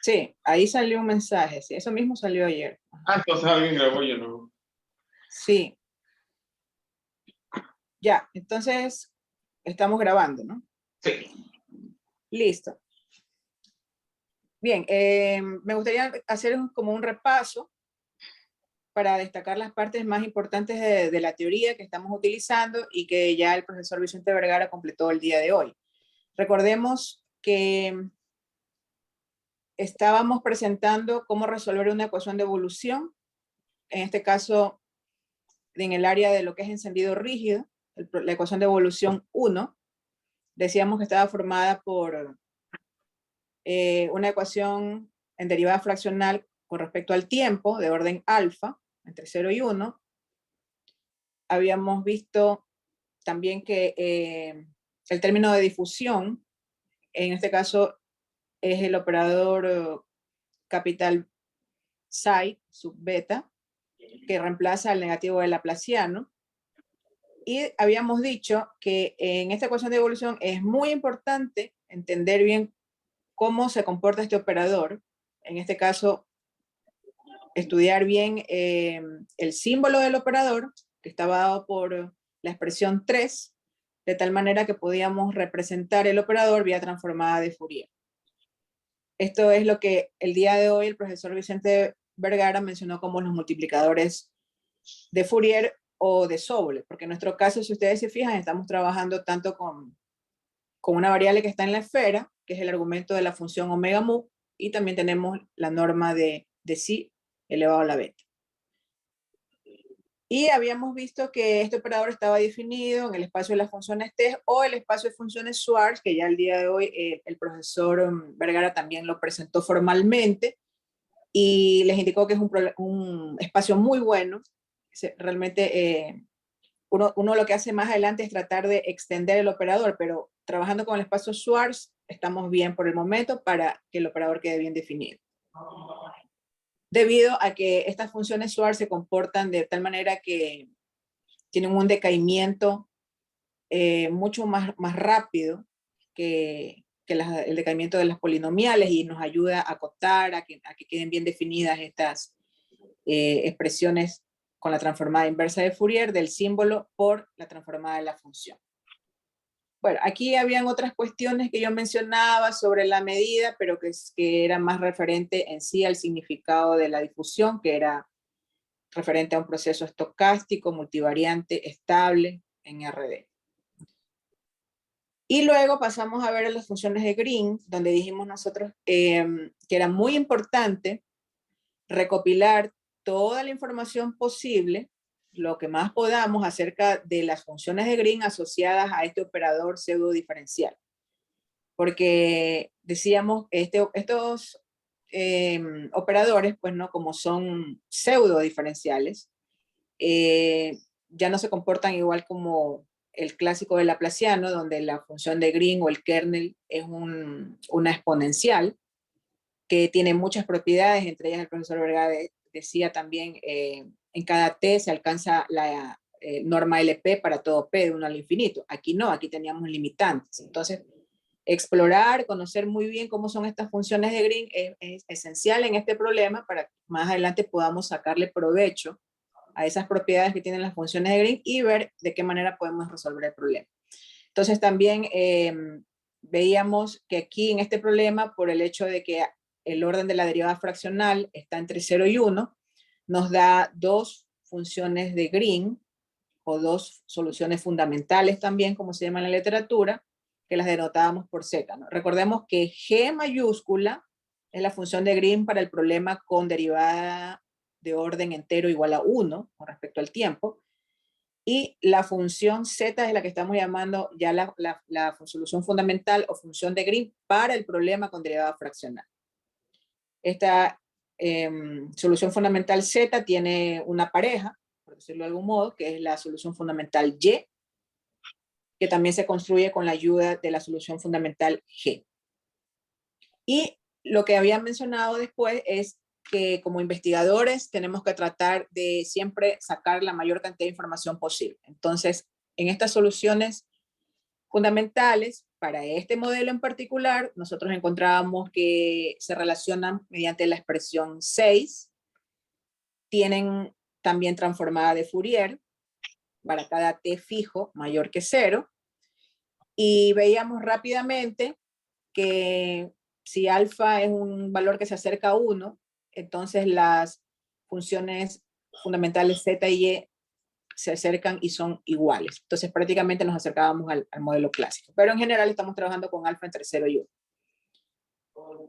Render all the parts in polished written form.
Sí, ahí salió un mensaje, sí, eso mismo salió ayer. Ah, entonces alguien grabó, yo no. Sí, ya, entonces estamos grabando, ¿no? Sí. Listo. Bien, me gustaría hacer como un repaso para destacar las partes más importantes de la teoría que estamos utilizando y que ya el profesor Vicente Vergara completó el día de hoy. Recordemos que estábamos presentando cómo resolver una ecuación de evolución, en este caso en el área de lo que es encendido rígido, la ecuación de evolución 1, decíamos que estaba formada por una ecuación en derivada fraccional con respecto al tiempo de orden alfa, entre 0 y 1. Habíamos visto también que el término de difusión, en este caso es el operador capital psi sub beta, que reemplaza al negativo del laplaciano. Y habíamos dicho que en esta ecuación de evolución es muy importante entender bien cómo se comporta este operador. En este caso, estudiar bien el símbolo del operador, que estaba dado por la expresión 3, de tal manera que podíamos representar el operador vía transformada de Fourier. Esto es lo que el día de hoy el profesor Vicente Vergara mencionó como los multiplicadores de Fourier o de Sobolev, porque en nuestro caso, si ustedes se fijan, estamos trabajando tanto con una variable que está en la esfera, que es el argumento de la función omega mu, y también tenemos la norma de psi elevado a la beta. Y habíamos visto que este operador estaba definido en el espacio de las funciones T o el espacio de funciones Schwarz, que ya el día de hoy el profesor Vergara también lo presentó formalmente y les indicó que es un espacio muy bueno. Realmente uno lo que hace más adelante es tratar de extender el operador, pero trabajando con el espacio Schwarz estamos bien por el momento para que el operador quede bien definido. Debido a que estas funciones Schwarz se comportan de tal manera que tienen un decaimiento mucho más rápido que el decaimiento de las polinomiales y nos ayuda a acotar, a que queden bien definidas estas expresiones con la transformada inversa de Fourier del símbolo por la transformada de la función. Bueno, aquí habían otras cuestiones que yo mencionaba sobre la medida, pero que era más referente en sí al significado de la difusión, que era referente a un proceso estocástico, multivariante, estable en RD. Y luego pasamos a ver las funciones de Green, donde dijimos nosotros que era muy importante recopilar toda la información posible, lo que más podamos acerca de las funciones de Green asociadas a este operador pseudo diferencial. Porque decíamos, estos operadores, pues no, como son pseudo diferenciales, ya no se comportan igual como el clásico del laplaciano, donde la función de Green o el kernel es una exponencial, que tiene muchas propiedades, entre ellas el profesor Vergara decía también, en cada t se alcanza la norma LP para todo p de 1 al infinito. Aquí no, aquí teníamos limitantes. Entonces, explorar, conocer muy bien cómo son estas funciones de Green es esencial en este problema para que más adelante podamos sacarle provecho a esas propiedades que tienen las funciones de Green y ver de qué manera podemos resolver el problema. Entonces también veíamos que aquí en este problema, por el hecho de que el orden de la derivada fraccional está entre 0 y 1, nos da dos funciones de Green, o dos soluciones fundamentales también, como se llama en la literatura, que las denotábamos por Z, ¿no? Recordemos que G mayúscula es la función de Green para el problema con derivada de orden entero igual a 1 con respecto al tiempo, y la función Z es la que estamos llamando ya la solución fundamental o función de Green para el problema con derivada fraccional. Esta solución fundamental Z tiene una pareja, por decirlo de algún modo, que es la solución fundamental Y, que también se construye con la ayuda de la solución fundamental G. Y lo que había mencionado después es que como investigadores tenemos que tratar de siempre sacar la mayor cantidad de información posible. Entonces, en estas soluciones fundamentales, para este modelo en particular, nosotros encontrábamos que se relacionan mediante la expresión 6, tienen también transformada de Fourier para cada t fijo mayor que 0, y veíamos rápidamente que si alfa es un valor que se acerca a 1, entonces las funciones fundamentales z y y se acercan y son iguales. Entonces prácticamente nos acercábamos al modelo clásico. Pero en general estamos trabajando con alfa entre 0 y 1.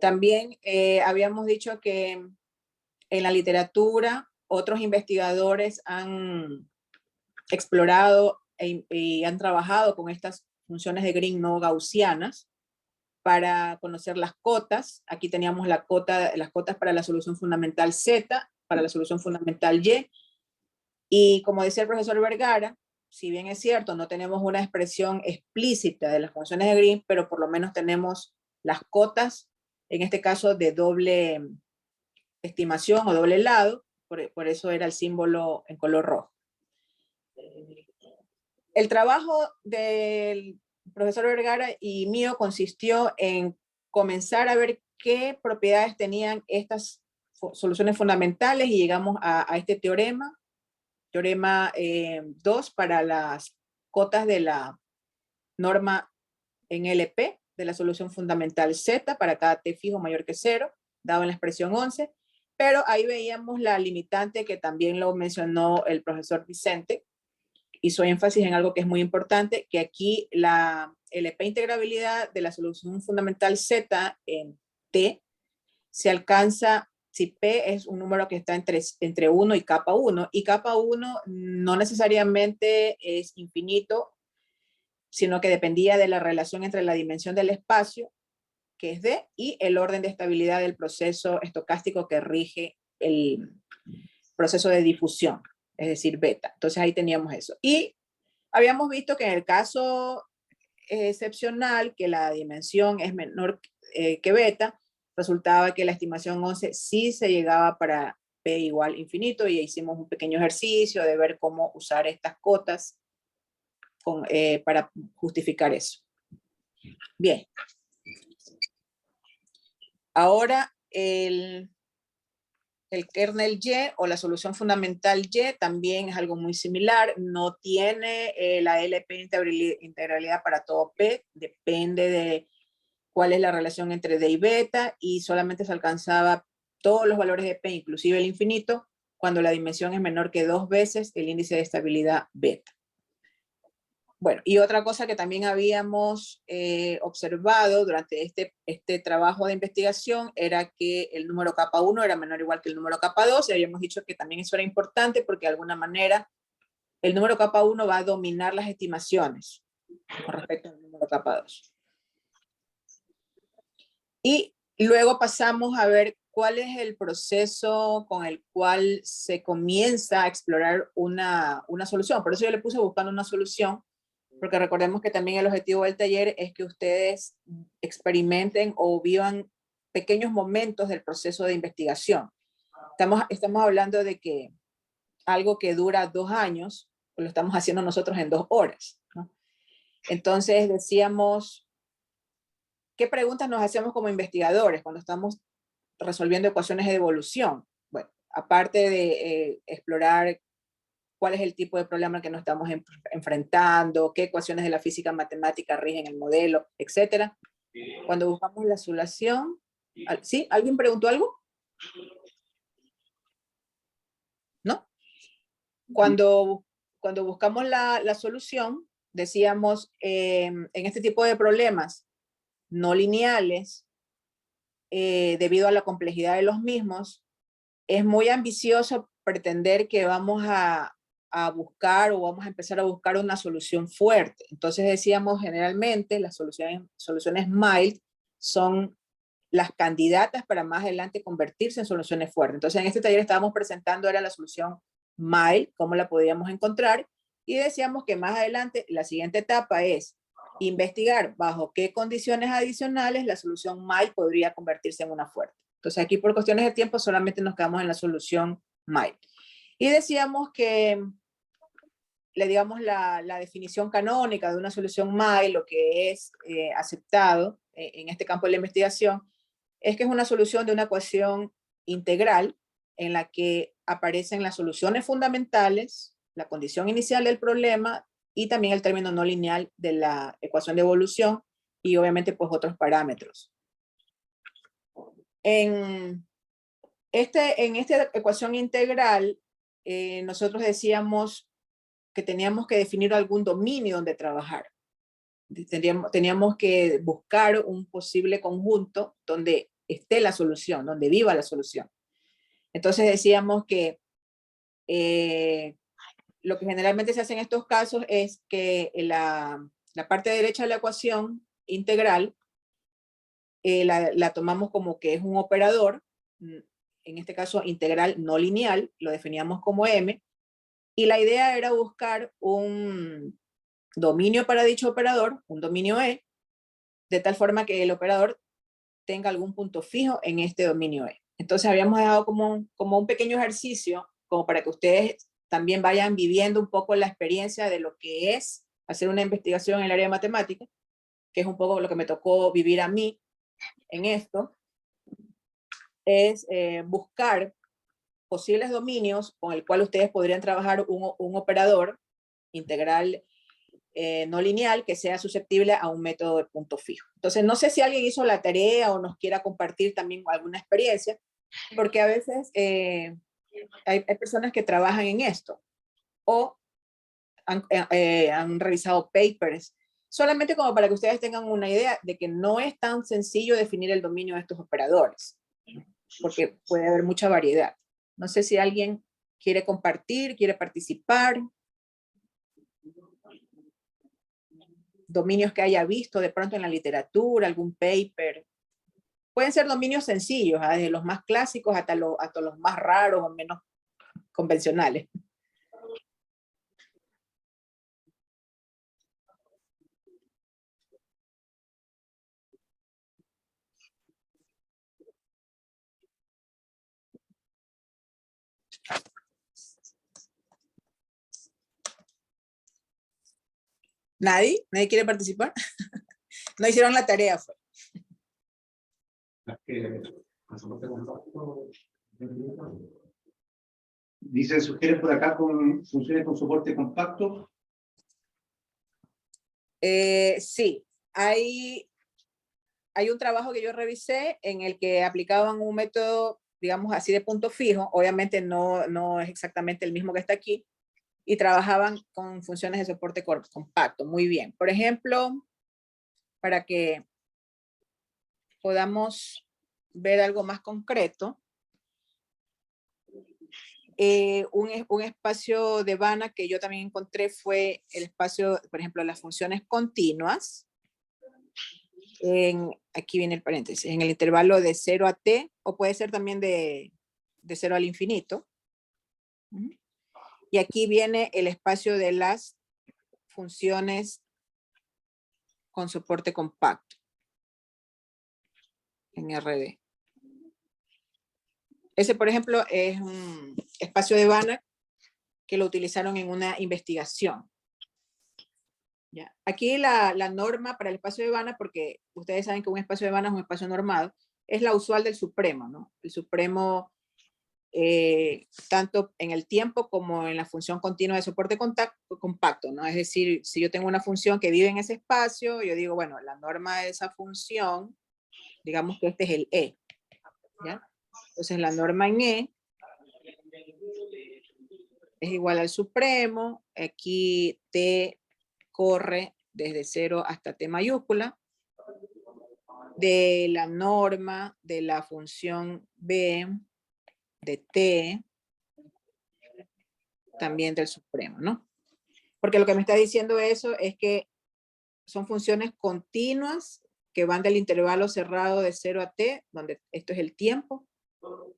También habíamos dicho que en la literatura otros investigadores han explorado y han trabajado con estas funciones de Green no gaussianas para conocer las cotas. Aquí teníamos las cotas para la solución fundamental Z, para la solución fundamental Y. Y como decía el profesor Vergara, si bien es cierto, no tenemos una expresión explícita de las funciones de Green, pero por lo menos tenemos las cotas, en este caso de doble estimación o doble lado, por eso era el símbolo en color rojo. El trabajo del profesor Vergara y mío consistió en comenzar a ver qué propiedades tenían estas soluciones fundamentales y llegamos a este teorema 2 para las cotas de la norma en LP de la solución fundamental Z para cada t fijo mayor que 0, dado en la expresión 11, pero ahí veíamos la limitante que también lo mencionó el profesor Vicente, hizo énfasis en algo que es muy importante, que aquí la LP integrabilidad de la solución fundamental Z en T se alcanza si P es un número que está entre 1 y kappa 1, y kappa 1 no necesariamente es infinito, sino que dependía de la relación entre la dimensión del espacio, que es D, y el orden de estabilidad del proceso estocástico que rige el proceso de difusión, es decir, beta. Entonces ahí teníamos eso. Y habíamos visto que en el caso excepcional, que la dimensión es menor que beta, resultaba que la estimación 11 sí se llegaba para P igual infinito, y hicimos un pequeño ejercicio de ver cómo usar estas cotas para justificar eso. Bien. Ahora el kernel Y o la solución fundamental Y también es algo muy similar, no tiene la LP integralidad para todo P, depende de cuál es la relación entre D y beta, y solamente se alcanzaba todos los valores de P, inclusive el infinito, cuando la dimensión es menor que 2 veces el índice de estabilidad beta. Bueno, y otra cosa que también habíamos observado durante este trabajo de investigación era que el número kappa 1 era menor o igual que el número kappa 2, y habíamos dicho que también eso era importante porque de alguna manera el número kappa 1 va a dominar las estimaciones con respecto al número kappa 2. Y luego pasamos a ver cuál es el proceso con el cual se comienza a explorar una solución. Por eso yo le puse buscando una solución, porque recordemos que también el objetivo del taller es que ustedes experimenten o vivan pequeños momentos del proceso de investigación. Estamos hablando de que algo que dura 2 años, lo estamos haciendo nosotros en 2 horas, ¿no? Entonces decíamos, ¿qué preguntas nos hacemos como investigadores cuando estamos resolviendo ecuaciones de evolución? Bueno, aparte de explorar cuál es el tipo de problema al que nos estamos enfrentando, qué ecuaciones de la física matemática rigen el modelo, etc. Cuando buscamos la solución, ¿sí? ¿Alguien preguntó algo? ¿No? Cuando buscamos la solución, decíamos, en este tipo de problemas no lineales, debido a la complejidad de los mismos, es muy ambicioso pretender que vamos a buscar o vamos a empezar a buscar una solución fuerte. Entonces decíamos generalmente las soluciones mild son las candidatas para más adelante convertirse en soluciones fuertes. Entonces en este taller estábamos presentando era la solución mild, cómo la podíamos encontrar, y decíamos que más adelante la siguiente etapa es investigar bajo qué condiciones adicionales la solución mild podría convertirse en una fuerte. Entonces aquí por cuestiones de tiempo solamente nos quedamos en la solución mild. Y decíamos que le digamos la definición canónica de una solución MAE, lo que es aceptado en este campo de la investigación, es que es una solución de una ecuación integral en la que aparecen las soluciones fundamentales, la condición inicial del problema y también el término no lineal de la ecuación de evolución y obviamente pues otros parámetros. En esta ecuación integral, nosotros decíamos que teníamos que definir algún dominio donde trabajar. Teníamos que buscar un posible conjunto donde esté la solución, donde viva la solución. Entonces decíamos que lo que generalmente se hace en estos casos es que la parte derecha de la ecuación integral la tomamos como que es un operador, en este caso integral no lineal, lo definíamos como M, y la idea era buscar un dominio para dicho operador, un dominio E, de tal forma que el operador tenga algún punto fijo en este dominio E. Entonces habíamos dejado como un pequeño ejercicio, como para que ustedes también vayan viviendo un poco la experiencia de lo que es hacer una investigación en el área de matemática, que es un poco lo que me tocó vivir a mí en esto, es buscar posibles dominios con el cual ustedes podrían trabajar un operador integral no lineal que sea susceptible a un método de punto fijo. Entonces, no sé si alguien hizo la tarea o nos quiera compartir también alguna experiencia, porque a veces hay personas que trabajan en esto o han realizado papers, solamente como para que ustedes tengan una idea de que no es tan sencillo definir el dominio de estos operadores, porque puede haber mucha variedad. No sé si alguien quiere compartir, quiere participar. Dominios que haya visto de pronto en la literatura, algún paper. Pueden ser dominios sencillos, desde los más clásicos hasta los más raros o menos convencionales. ¿Nadie? ¿Nadie quiere participar? No hicieron la tarea, fue. Dice, sugieren por acá con funciones con soporte compacto. Sí, hay un trabajo que yo revisé en el que aplicaban un método, digamos así, de punto fijo. Obviamente no es exactamente el mismo que está aquí. Y trabajaban con funciones de soporte compacto. Muy bien. Por ejemplo, para que podamos ver algo más concreto, un espacio de Banach que yo también encontré fue el espacio, por ejemplo, las funciones continuas. Aquí viene el paréntesis, en el intervalo de 0 a t, o puede ser también de 0 al infinito. Y aquí viene el espacio de las funciones con soporte compacto en RD. Ese, por ejemplo, es un espacio de Banach que lo utilizaron en una investigación. ¿Ya? Aquí la norma para el espacio de Banach, porque ustedes saben que un espacio de Banach es un espacio normado, es la usual del supremo, ¿no? El supremo, tanto en el tiempo como en la función continua de soporte compacto, ¿no? Es decir, si yo tengo una función que vive en ese espacio, yo digo, bueno, la norma de esa función, digamos que este es el E, ¿ya? Entonces la norma en E es igual al supremo, aquí T corre desde 0 hasta T mayúscula, de la norma de la función B de T, también del supremo, ¿no? Porque lo que me está diciendo eso es que son funciones continuas que van del intervalo cerrado de 0 a T, donde esto es el tiempo,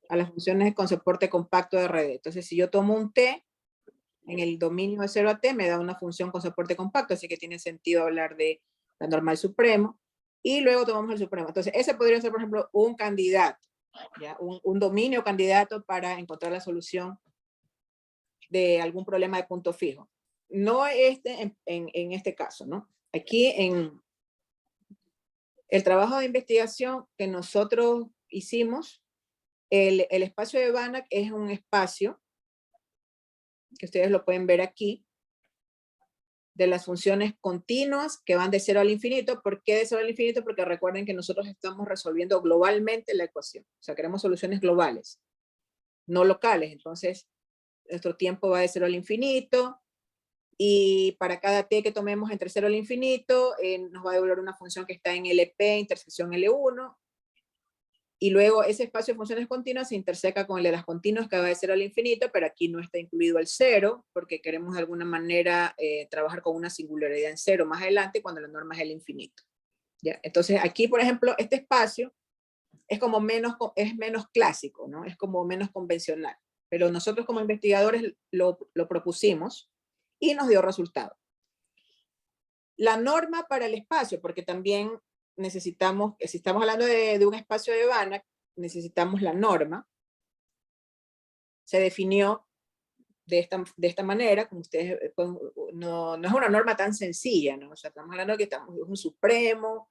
a las funciones con soporte compacto de RD. Entonces, si yo tomo un T, en el dominio de 0 a T me da una función con soporte compacto, así que tiene sentido hablar de la norma del supremo, y luego tomamos el supremo. Entonces, ese podría ser, por ejemplo, un candidato, ¿ya? Un dominio candidato para encontrar la solución de algún problema de punto fijo. no en este caso, ¿no? Aquí en el trabajo de investigación que nosotros hicimos, el espacio de Banach es un espacio, que ustedes lo pueden ver aquí, de las funciones continuas que van de 0 al infinito. ¿Por qué de 0 al infinito? Porque recuerden que nosotros estamos resolviendo globalmente la ecuación. O sea, queremos soluciones globales, no locales. Entonces, nuestro tiempo va de 0 al infinito, y para cada t que tomemos entre 0 al infinito, nos va a devolver una función que está en LP, intersección L1, y luego ese espacio de funciones continuas se interseca con el de las continuas que va de 0 al infinito, pero aquí no está incluido el 0, porque queremos de alguna manera trabajar con una singularidad en 0 más adelante cuando la norma es el infinito. ¿Ya? Entonces aquí, por ejemplo, este espacio es como menos clásico, ¿no? Es como menos convencional, pero nosotros como investigadores lo propusimos y nos dio resultado. La norma para el espacio, porque también necesitamos, si estamos hablando de un espacio de Banach, necesitamos la norma. Se definió de esta manera, como ustedes, no es una norma tan sencilla, ¿no? O sea, estamos hablando de que es un supremo,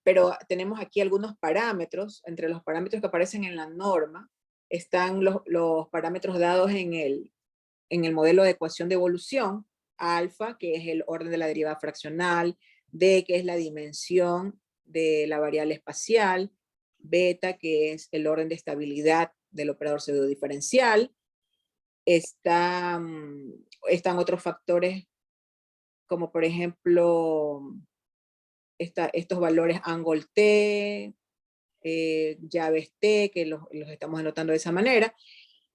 pero tenemos aquí algunos parámetros. Entre los parámetros que aparecen en la norma están los parámetros dados en el modelo de ecuación de evolución: alfa, que es el orden de la derivada fraccional; d, que es la dimensión de la variable espacial; beta, que es el orden de estabilidad del operador pseudodiferencial. Están otros factores, como por ejemplo estos valores angle t, llaves t, que los estamos anotando de esa manera.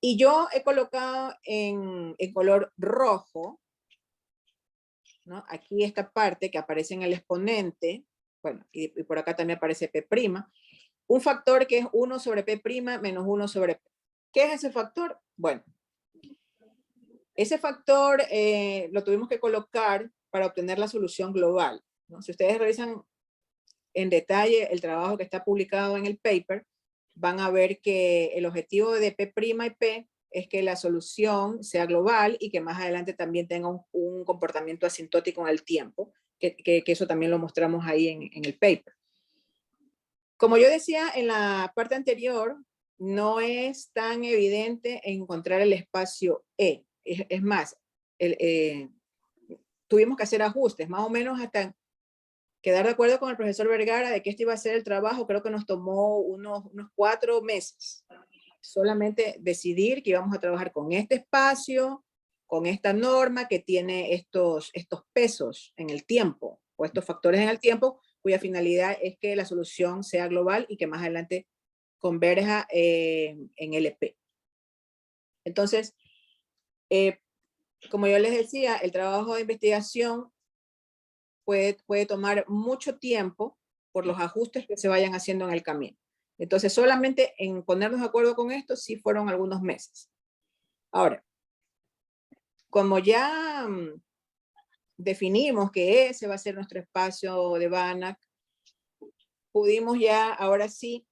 Y yo he colocado en color rojo, ¿no? Aquí esta parte que aparece en el exponente, bueno, y por acá también aparece P', un factor que es 1 sobre P' menos 1 sobre P. ¿Qué es ese factor? Bueno, ese factor lo tuvimos que colocar para obtener la solución global, ¿no? Si ustedes revisan en detalle el trabajo que está publicado en el paper, van a ver que el objetivo de P' y P es que la solución sea global y que más adelante también tenga un comportamiento asintótico en el tiempo, que eso también lo mostramos ahí en el paper. Como yo decía en la parte anterior, no es tan evidente encontrar el espacio E. Es más, tuvimos que hacer ajustes, más o menos hasta quedar de acuerdo con el profesor Vergara de que este iba a ser el trabajo. Creo que nos tomó unos 4 meses. Solamente decidir que íbamos a trabajar con este espacio, con esta norma que tiene estos pesos en el tiempo, o estos factores en el tiempo, cuya finalidad es que la solución sea global y que más adelante converja en LP. Entonces, como yo les decía, el trabajo de investigación puede tomar mucho tiempo por los ajustes que se vayan haciendo en el camino. Entonces, solamente en ponernos de acuerdo con esto, sí fueron algunos meses. Ahora, como ya definimos que ese va a ser nuestro espacio de Banach, pudimos ya, ahora sí,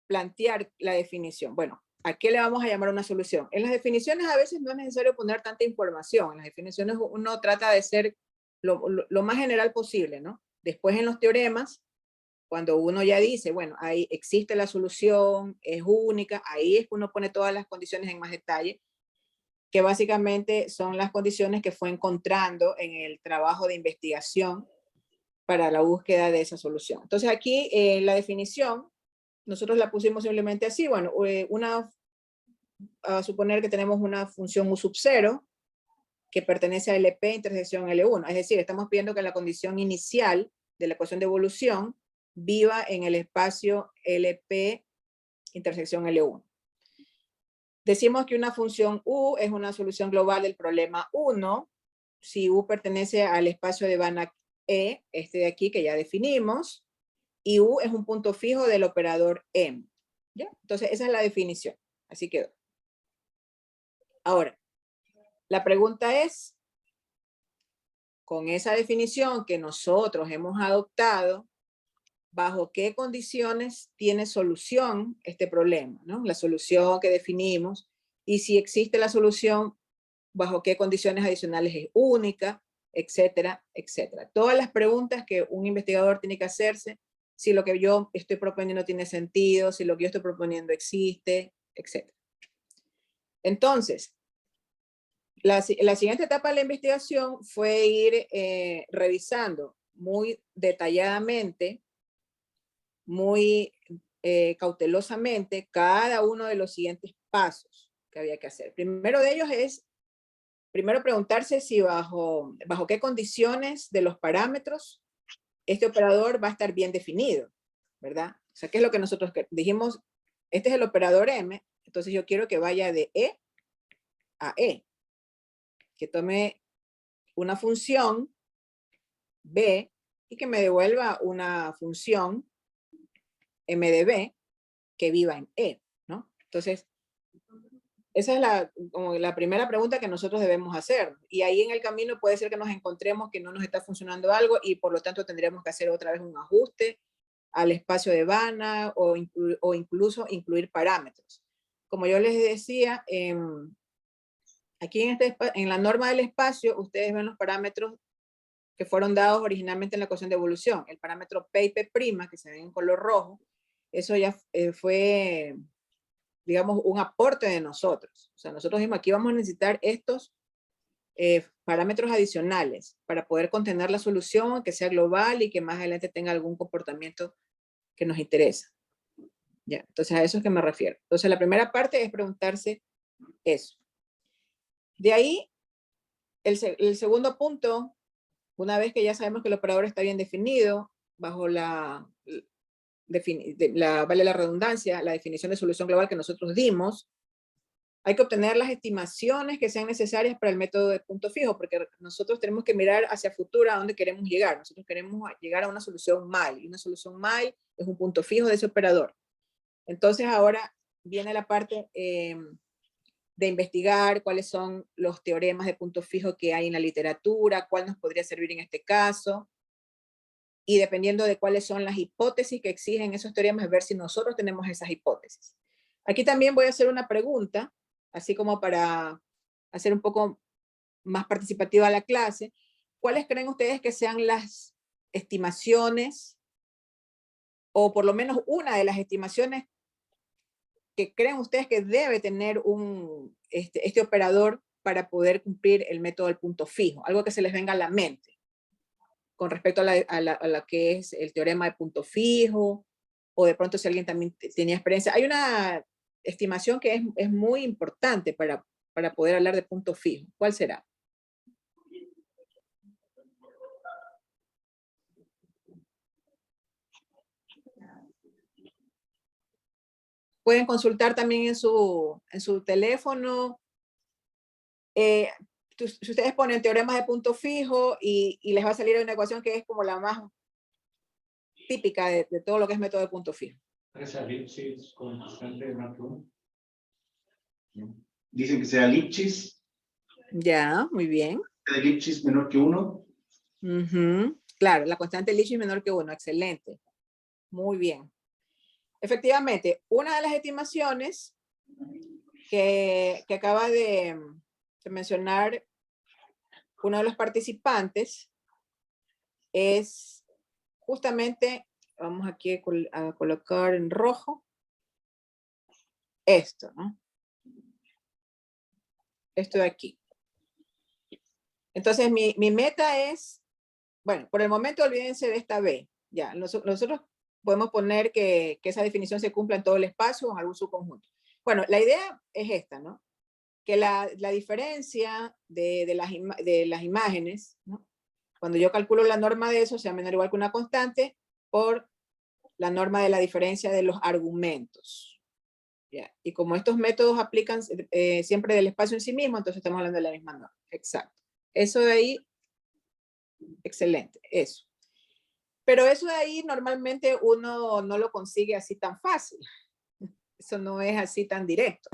plantear la definición. Bueno, ¿a qué le vamos a llamar una solución? En las definiciones a veces no es necesario poner tanta información. En las definiciones uno trata de ser lo más general posible, ¿no? Después en los teoremas, cuando uno ya dice, bueno, ahí existe la solución, es única, ahí es que uno pone todas las condiciones en más detalle, que básicamente son las condiciones que fue encontrando en el trabajo de investigación para la búsqueda de esa solución. Entonces aquí la definición, nosotros la pusimos simplemente así. Bueno, a suponer que tenemos una función U sub 0 que pertenece a LP intersección L1. Es decir, estamos pidiendo que la condición inicial de la ecuación de evolución viva en el espacio LP intersección L1. Decimos que una función U es una solución global del problema 1 si U pertenece al espacio de Banach E, este de aquí que ya definimos, y U es un punto fijo del operador M. ¿Ya? Entonces, esa es la definición. Así quedó. Ahora, la pregunta es, con esa definición que nosotros hemos adoptado, ¿bajo qué condiciones tiene solución este problema, ¿no? La solución que definimos, y si existe la solución, bajo qué condiciones adicionales es única, etcétera, etcétera. Todas las preguntas que un investigador tiene que hacerse, si lo que yo estoy proponiendo tiene sentido, si lo que yo estoy proponiendo existe, etcétera. Entonces, la siguiente etapa de la investigación fue ir revisando muy detalladamente, muy cautelosamente cada uno de los siguientes pasos que había que hacer. Primero de ellos es, primero preguntarse si bajo qué condiciones de los parámetros este operador va a estar bien definido, ¿verdad? O sea, ¿qué es lo que nosotros dijimos? Este es el operador M, entonces yo quiero que vaya de E a E, que tome una función B y que me devuelva una función M de B que viva en E, ¿no? Entonces, esa es como la primera pregunta que nosotros debemos hacer. Y ahí en el camino puede ser que nos encontremos que no nos está funcionando algo y por lo tanto tendremos que hacer otra vez un ajuste al espacio de Vanna o incluso incluir parámetros. Como yo les decía, aquí en la norma del espacio, ustedes ven los parámetros que fueron dados originalmente en la ecuación de evolución. El parámetro P y P', que se ven en color rojo, eso ya fue, digamos, un aporte de nosotros. O sea, nosotros dijimos, aquí vamos a necesitar estos parámetros adicionales para poder contener la solución, que sea global y que más adelante tenga algún comportamiento que nos interesa. Ya, entonces a eso es que me refiero. Entonces la primera parte es preguntarse eso. De ahí, el segundo punto, una vez que ya sabemos que el operador está bien definido, bajo vale la redundancia, la definición de solución global que nosotros dimos, hay que obtener las estimaciones que sean necesarias para el método de punto fijo, porque nosotros tenemos que mirar hacia futuro a dónde queremos llegar. Nosotros queremos llegar a una solución mile, y una solución mile es un punto fijo de ese operador. Entonces ahora viene la parte de investigar cuáles son los teoremas de punto fijo que hay en la literatura, cuál nos podría servir en este caso, y dependiendo de cuáles son las hipótesis que exigen esos teoremas, ver si nosotros tenemos esas hipótesis. Aquí también voy a hacer una pregunta, así como para hacer un poco más participativa la clase. ¿Cuáles creen ustedes que sean las estimaciones, o por lo menos una de las estimaciones que creen ustedes que debe tener este operador para poder cumplir el método del punto fijo? Algo que se les venga a la mente con respecto a la que es el teorema de punto fijo, o de pronto si alguien también tenía experiencia. Hay una estimación que es muy importante para poder hablar de punto fijo. ¿Cuál será? Pueden consultar también en su teléfono. Si ustedes ponen teoremas de punto fijo y les va a salir una ecuación que es como la más típica de todo lo que es método de punto fijo. Lipschitz con constante menor que 1. Dicen que sea Lipschitz. Ya, muy bien. De Lipschitz menor que 1. Claro, la constante Lipschitz menor que 1, excelente. Muy bien. Efectivamente, una de las estimaciones que acaba de mencionar uno de los participantes es justamente, vamos aquí a colocar en rojo, esto, ¿no? Esto de aquí. Entonces mi meta es, bueno, por el momento olvídense de esta B. Ya, nosotros podemos poner que esa definición se cumpla en todo el espacio o en algún subconjunto. Bueno, la idea es esta, ¿no? Que la diferencia de las imágenes, ¿no? Cuando yo calculo la norma de eso, sea menor o igual que una constante por la norma de la diferencia de los argumentos. ¿Ya? Y como estos métodos aplican siempre del espacio en sí mismo, entonces estamos hablando de la misma norma. Exacto. Eso de ahí, excelente, eso. Pero eso de ahí normalmente uno no lo consigue así tan fácil. Eso no es así tan directo.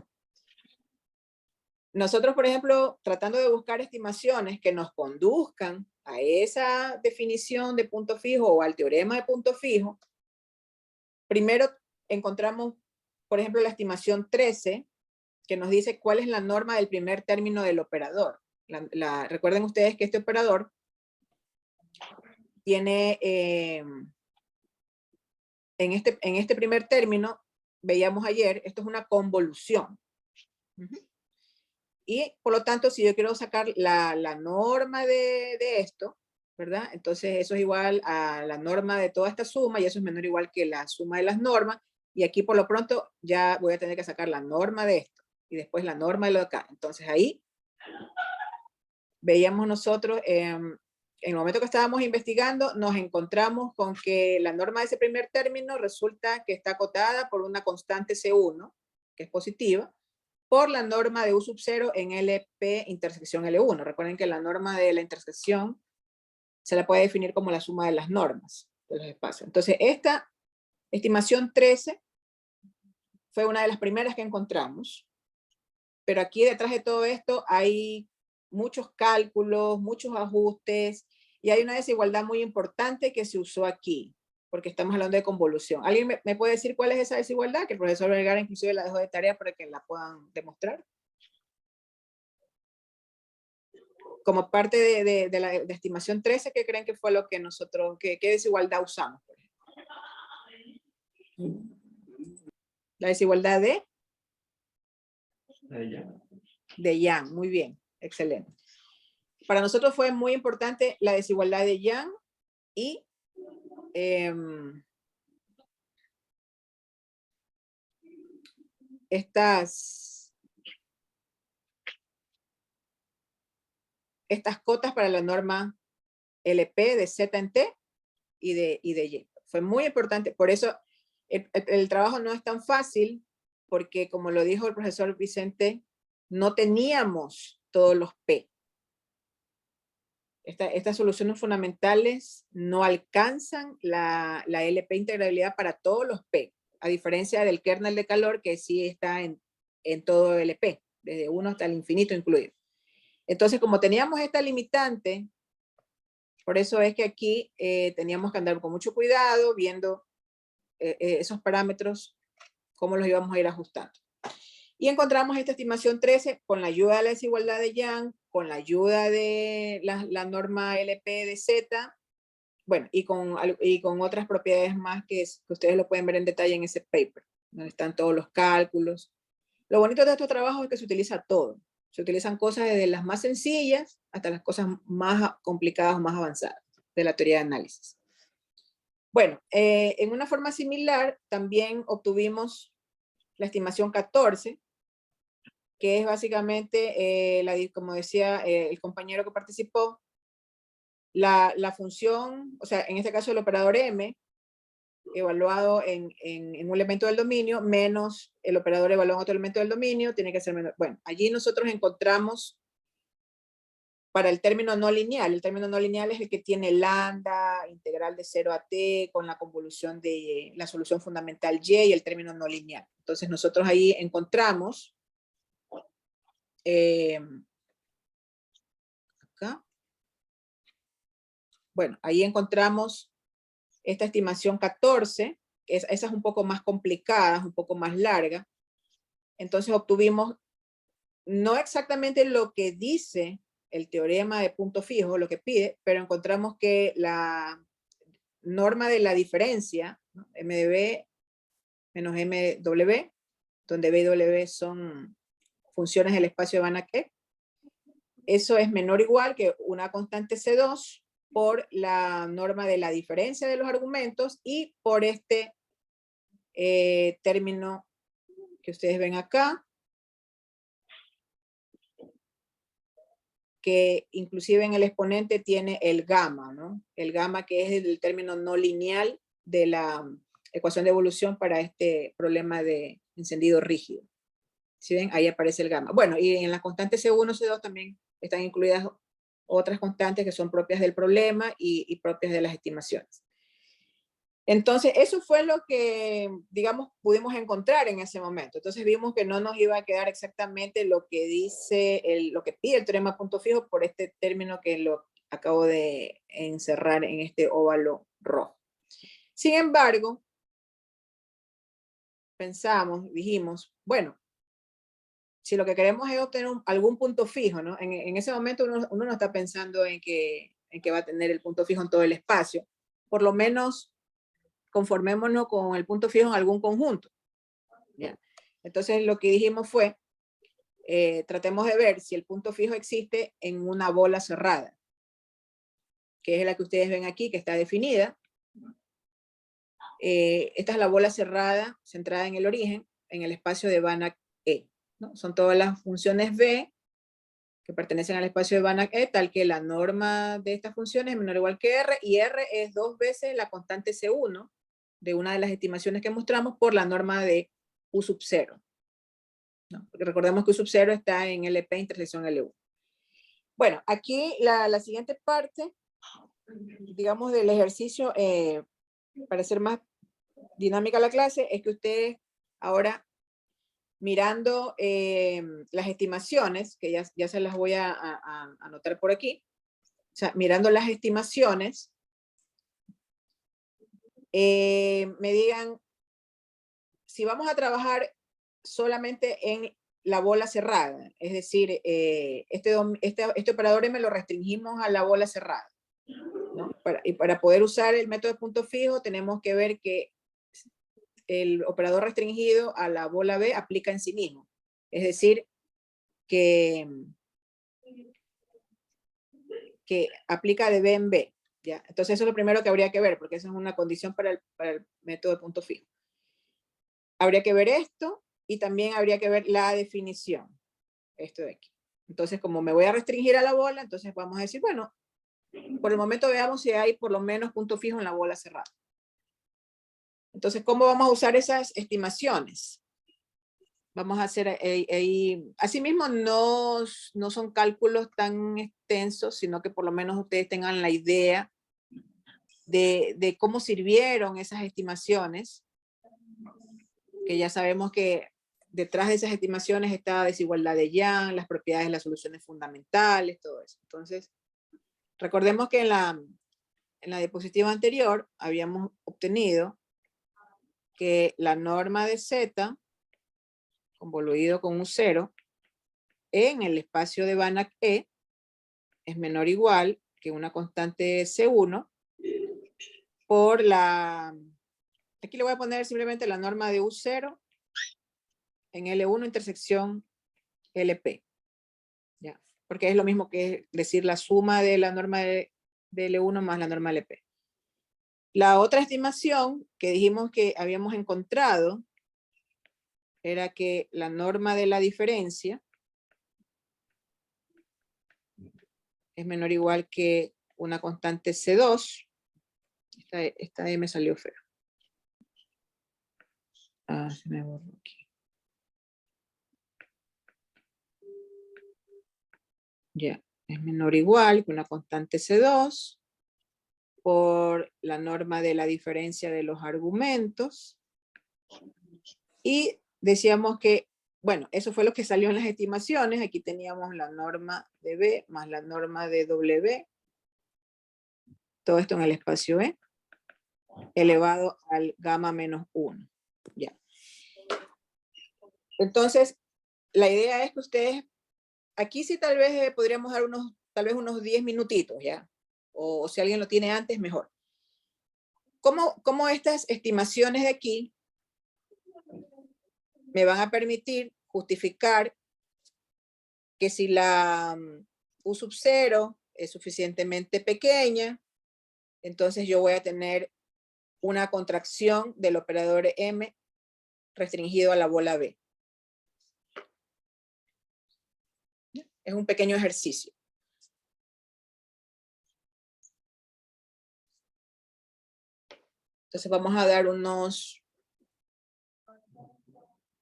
Nosotros, por ejemplo, tratando de buscar estimaciones que nos conduzcan a esa definición de punto fijo o al teorema de punto fijo, primero encontramos, por ejemplo, la estimación 13, que nos dice cuál es la norma del primer término del operador. Recuerden ustedes que este operador tiene, en este primer término, veíamos ayer, esto es una convolución. Y por lo tanto, si yo quiero sacar la norma de esto, ¿verdad? Entonces eso es igual a la norma de toda esta suma y eso es menor o igual que la suma de las normas. Y aquí por lo pronto ya voy a tener que sacar la norma de esto y después la norma de lo de acá. Entonces ahí veíamos nosotros, en el momento que estábamos investigando, nos encontramos con que la norma de ese primer término resulta que está acotada por una constante C1, que es positiva, por la norma de U sub 0 en LP intersección L1. Recuerden que la norma de la intersección se la puede definir como la suma de las normas de los espacios. Entonces, esta estimación 13 fue una de las primeras que encontramos, pero aquí detrás de todo esto hay muchos cálculos, muchos ajustes, y hay una desigualdad muy importante que se usó aquí, porque estamos hablando de convolución. ¿Alguien me puede decir cuál es esa desigualdad? Que el profesor Vergara inclusive la dejó de tarea para que la puedan demostrar. Como parte de la estimación 13, ¿qué creen que fue lo que nosotros, qué desigualdad usamos? La desigualdad de Young, muy bien, excelente. Para nosotros fue muy importante la desigualdad de Young y estas cotas para la norma LP de Z en T y de Y. Fue muy importante, por eso el trabajo no es tan fácil, porque como lo dijo el profesor Vicente, no teníamos todos los P. Estas soluciones fundamentales no alcanzan la LP integrabilidad para todos los P, a diferencia del kernel de calor que sí está en todo LP, desde 1 hasta el infinito incluido. Entonces, como teníamos esta limitante, por eso es que aquí teníamos que andar con mucho cuidado, viendo esos parámetros, cómo los íbamos a ir ajustando. Y encontramos esta estimación 13 con la ayuda de la desigualdad de Young, con la ayuda de la norma LP de Z, bueno, y con otras propiedades más que ustedes lo pueden ver en detalle en ese paper, donde están todos los cálculos. Lo bonito de estos trabajos es que se utiliza todo. Se utilizan cosas desde las más sencillas hasta las cosas más complicadas o más avanzadas de la teoría de análisis. Bueno, en una forma similar también obtuvimos la estimación 14, que es básicamente, como decía el compañero que participó, la función, o sea, en este caso el operador M, evaluado en un elemento del dominio, menos el operador evaluado en otro elemento del dominio, tiene que ser menor. Bueno, allí nosotros encontramos para el término no lineal. El término no lineal es el que tiene lambda, integral de 0 a t, con la convolución de la solución fundamental y el término no lineal. Entonces nosotros ahí encontramos acá. Bueno, ahí encontramos esta estimación 14, esa es un poco más complicada, un poco más larga. Entonces obtuvimos no exactamente lo que dice el teorema de punto fijo, lo que pide, pero encontramos que la norma de la diferencia, ¿no? M de B menos MW, donde B y W son funciones del espacio de Van Ack, eso es menor o igual que una constante C2 por la norma de la diferencia de los argumentos y por este término que ustedes ven acá, que inclusive en el exponente tiene el gamma, ¿no? El gamma que es el término no lineal de la ecuación de evolución para este problema de encendido rígido. ¿Sí ven? Ahí aparece el gamma. Bueno, y en las constantes C1, C2 también están incluidas otras constantes que son propias del problema y propias de las estimaciones. Entonces, eso fue lo que, digamos, pudimos encontrar en ese momento. Entonces vimos que no nos iba a quedar exactamente lo que dice, lo que pide el teorema punto fijo por este término que lo acabo de encerrar en este óvalo rojo. Sin embargo, dijimos, bueno, si lo que queremos es obtener algún punto fijo, ¿no? En ese momento uno no está pensando en que va a tener el punto fijo en todo el espacio. Por lo menos conformémonos con el punto fijo en algún conjunto. ¿Ya? Entonces lo que dijimos fue, tratemos de ver si el punto fijo existe en una bola cerrada, que es la que ustedes ven aquí, que está definida. Esta es la bola cerrada, centrada en el origen, en el espacio de Banach E, ¿no? Son todas las funciones B que pertenecen al espacio de Banach E, tal que la norma de estas funciones es menor o igual que R, y R es 2 veces la constante C1 de una de las estimaciones que mostramos por la norma de U sub 0. ¿No? Porque recordemos que U sub 0 está en LP intersección L1. Bueno, aquí la siguiente parte, digamos, del ejercicio, para hacer más dinámica la clase, es que ustedes ahora, mirando las estimaciones, que ya se las voy a anotar por aquí, o sea, mirando las estimaciones, me digan si vamos a trabajar solamente en la bola cerrada, es decir, este operador M lo restringimos a la bola cerrada, ¿no? Y para poder usar el método de punto fijo tenemos que ver que el operador restringido a la bola B aplica en sí mismo. Es decir, que aplica de B en B. ¿Ya? Entonces eso es lo primero que habría que ver, porque esa es una condición para el método de punto fijo. Habría que ver esto y también habría que ver la definición. Esto de aquí. Entonces, como me voy a restringir a la bola, entonces vamos a decir, bueno, por el momento veamos si hay por lo menos punto fijo en la bola cerrada. Entonces, ¿cómo vamos a usar esas estimaciones? Vamos a hacer ahí, asimismo no son cálculos tan extensos, sino que por lo menos ustedes tengan la idea de cómo sirvieron esas estimaciones, que ya sabemos que detrás de esas estimaciones está desigualdad de Young, las propiedades de las soluciones fundamentales, todo eso. Entonces, recordemos que en la diapositiva anterior habíamos obtenido que la norma de Z convoluido con un 0 en el espacio de Banach E es menor o igual que una constante C1 por aquí le voy a poner simplemente la norma de U0 en L1 intersección LP. ¿Ya? Porque es lo mismo que decir la suma de la norma de L1 más la norma LP. La otra estimación que dijimos que habíamos encontrado era que la norma de la diferencia es menor o igual que una constante C2. Esta E me salió fea. Se me borró aquí. Ya, es menor o igual que una constante C2 por la norma de la diferencia de los argumentos. Y decíamos que, bueno, eso fue lo que salió en las estimaciones. Aquí teníamos la norma de B más la norma de W. Todo esto en el espacio E, elevado al gamma menos 1. Ya. Entonces, la idea es que ustedes, aquí sí tal vez podríamos dar unos 10 minutitos, ¿ya? O si alguien lo tiene antes, mejor. ¿Cómo estas estimaciones de aquí me van a permitir justificar que si la U sub 0 es suficientemente pequeña, entonces yo voy a tener una contracción del operador M restringido a la bola B? Es un pequeño ejercicio. Entonces vamos a dar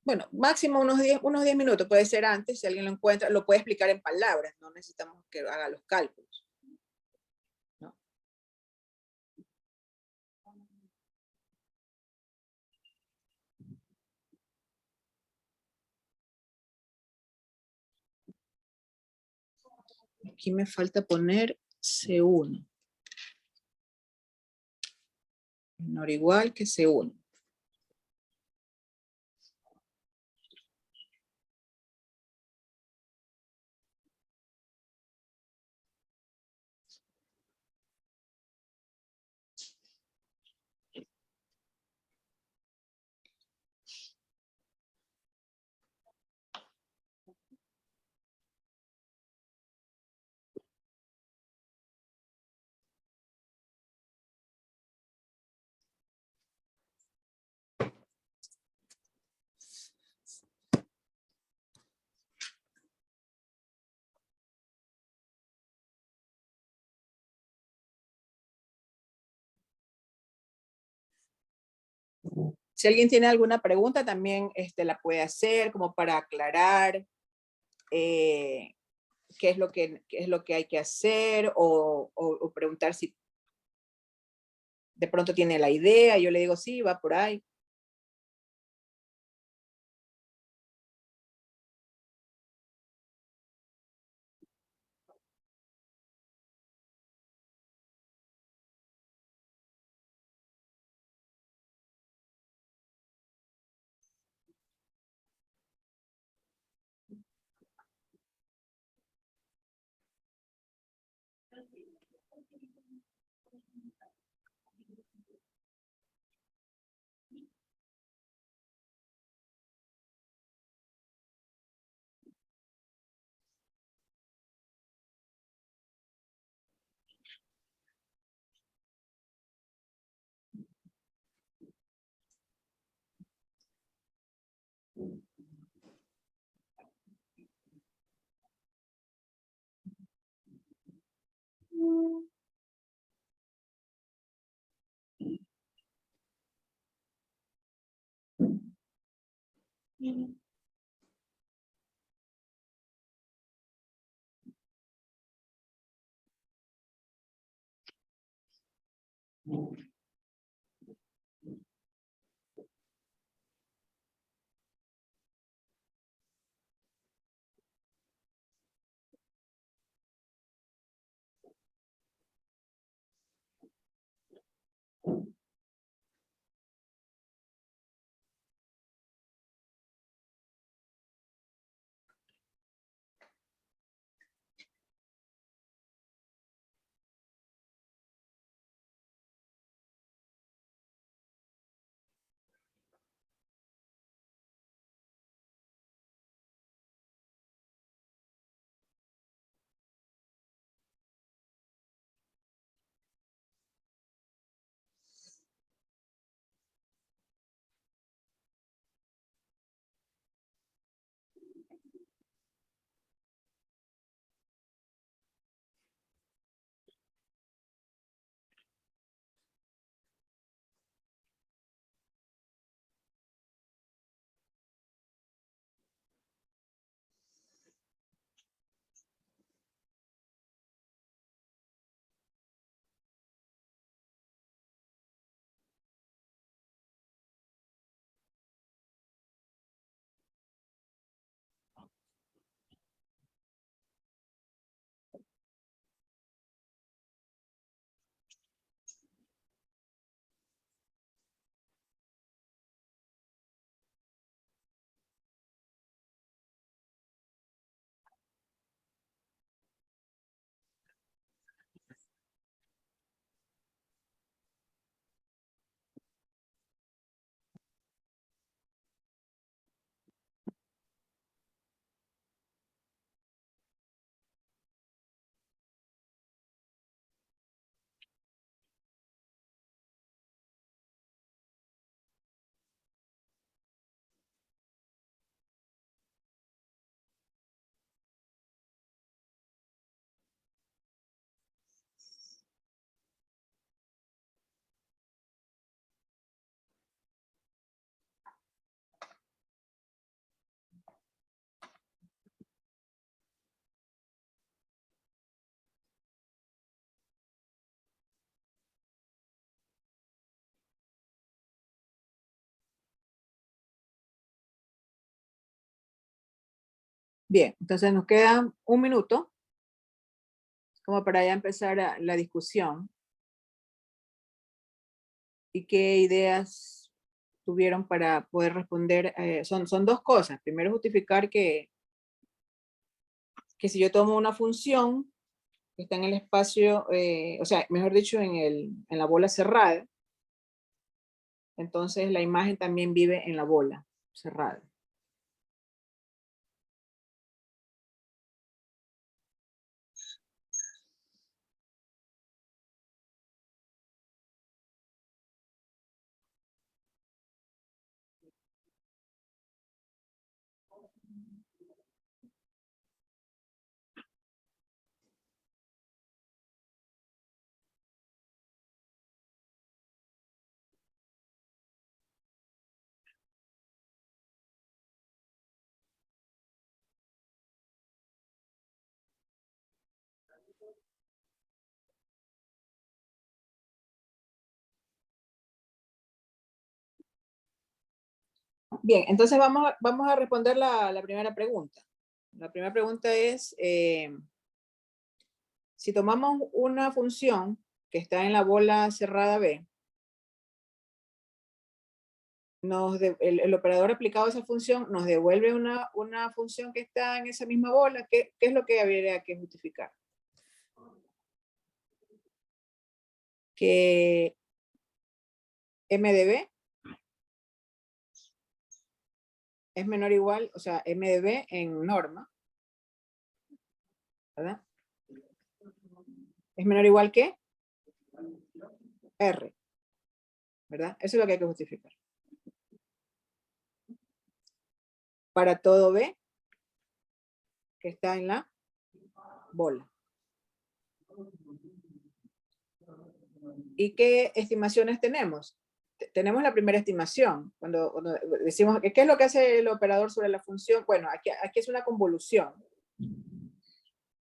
bueno, máximo unos 10 minutos, puede ser antes, si alguien lo encuentra, lo puede explicar en palabras, no necesitamos que haga los cálculos. ¿No? Aquí me falta poner C1. Menor o igual que C1. Si alguien tiene alguna pregunta, también la puede hacer como para aclarar qué es lo que hay que hacer o preguntar si de pronto tiene la idea. Yo le digo, sí, va por ahí. Bien, entonces nos queda un minuto como para ya empezar la discusión. ¿Y qué ideas tuvieron para poder responder? Son dos cosas. Primero, justificar que si yo tomo una función que está en el espacio, o sea, mejor dicho, en la bola cerrada, entonces la imagen también vive en la bola cerrada. Bien, entonces vamos a responder la primera pregunta. La primera pregunta es, si tomamos una función que está en la bola cerrada B, el operador aplicado a esa función nos devuelve una función que está en esa misma bola. ¿Qué es lo que habría que justificar? Que m de b es menor o igual, o sea, m de b en norma, ¿verdad? Es menor o igual que r, ¿verdad? Eso es lo que hay que justificar. Para todo b que está en la bola. ¿Y qué estimaciones tenemos? Tenemos la primera estimación. Cuando decimos, ¿qué es lo que hace el operador sobre la función? Bueno, aquí es una convolución.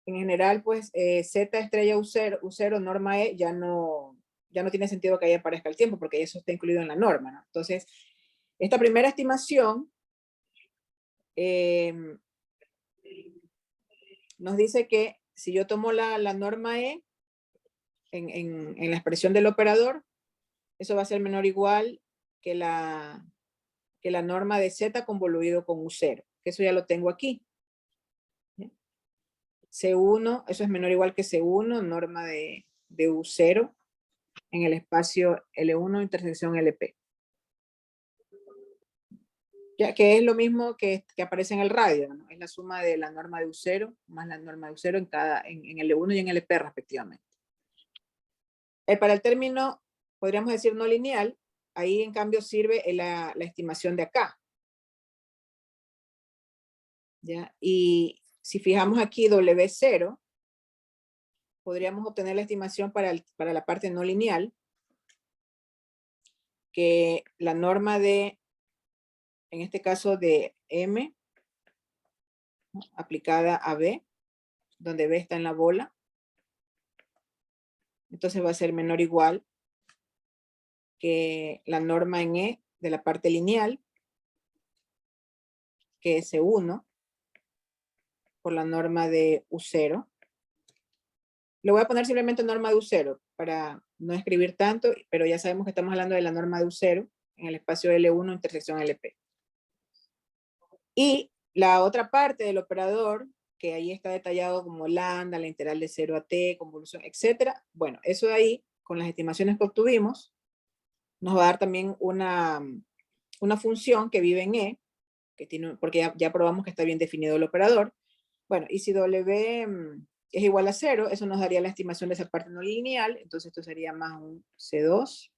En general, pues, Z estrella U0, norma E, ya no tiene sentido que ahí aparezca el tiempo, porque eso está incluido en la norma, ¿no? Entonces, esta primera estimación nos dice que si yo tomo la norma E en la expresión del operador, eso va a ser menor o igual que la norma de Z convoluido con U0, que eso ya lo tengo aquí. C1, eso es menor o igual que C1, norma de U0 en el espacio L1 intersección LP. Ya que es lo mismo que aparece en el radio, ¿no? Es la suma de la norma de U0 más la norma de U0 en L1 y en LP respectivamente. Para el término, podríamos decir no lineal, ahí en cambio sirve la estimación de acá. ¿Ya? Y si fijamos aquí W0, podríamos obtener la estimación para la parte no lineal, que la norma de, en este caso de M, ¿no?, aplicada a B, donde B está en la bola, entonces va a ser menor o igual que la norma en E de la parte lineal, que es C1, por la norma de U0. Le voy a poner simplemente norma de U0 para no escribir tanto, pero ya sabemos que estamos hablando de la norma de U0 en el espacio L1 intersección LP. Y la otra parte del operador, que ahí está detallado como lambda, la integral de 0 a t, convolución, etcétera. Bueno, eso de ahí, con las estimaciones que obtuvimos, nos va a dar también una función que vive en E, que tiene, porque ya probamos que está bien definido el operador. Bueno, y si W es igual a 0, eso nos daría la estimación de esa parte no lineal, entonces esto sería más un C2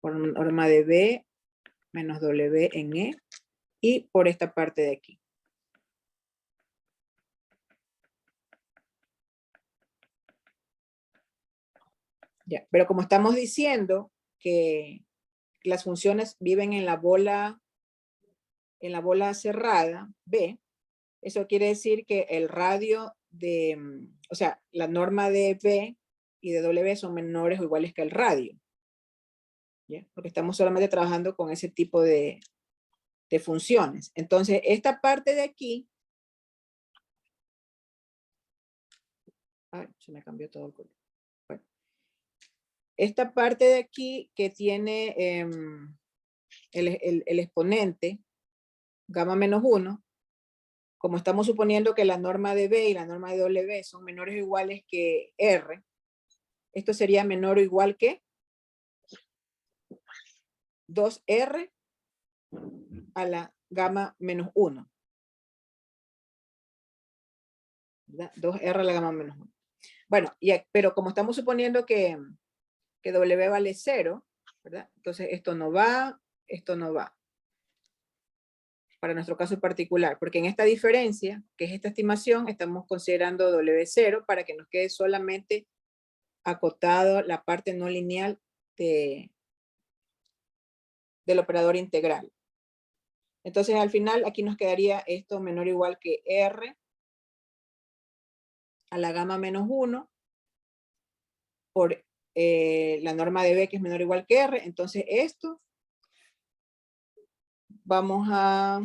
por norma de B menos W en E, y por esta parte de aquí. Ya, pero como estamos diciendo que las funciones viven en la bola cerrada, B, eso quiere decir que el radio de, o sea, la norma de B y de W son menores o iguales que el radio. ¿Ya? Porque estamos solamente trabajando con ese tipo de funciones. Entonces, esta parte de aquí, ay, se me cambió todo el color. Bueno, esta parte de aquí que tiene el exponente gamma menos 1, como estamos suponiendo que la norma de B y la norma de W son menores o iguales que R, esto sería menor o igual que 2R a la gamma menos 1. ¿Verdad? 2R a la gamma menos 1. Bueno, pero como estamos suponiendo que W vale 0, ¿verdad? Entonces esto no va, esto no va. Para nuestro caso particular, porque en esta diferencia, que es esta estimación, estamos considerando W0 para que nos quede solamente acotado la parte no lineal del operador integral. Entonces al final aquí nos quedaría esto menor o igual que R a la gamma menos 1 por la norma de B, que es menor o igual que R. Entonces esto vamos a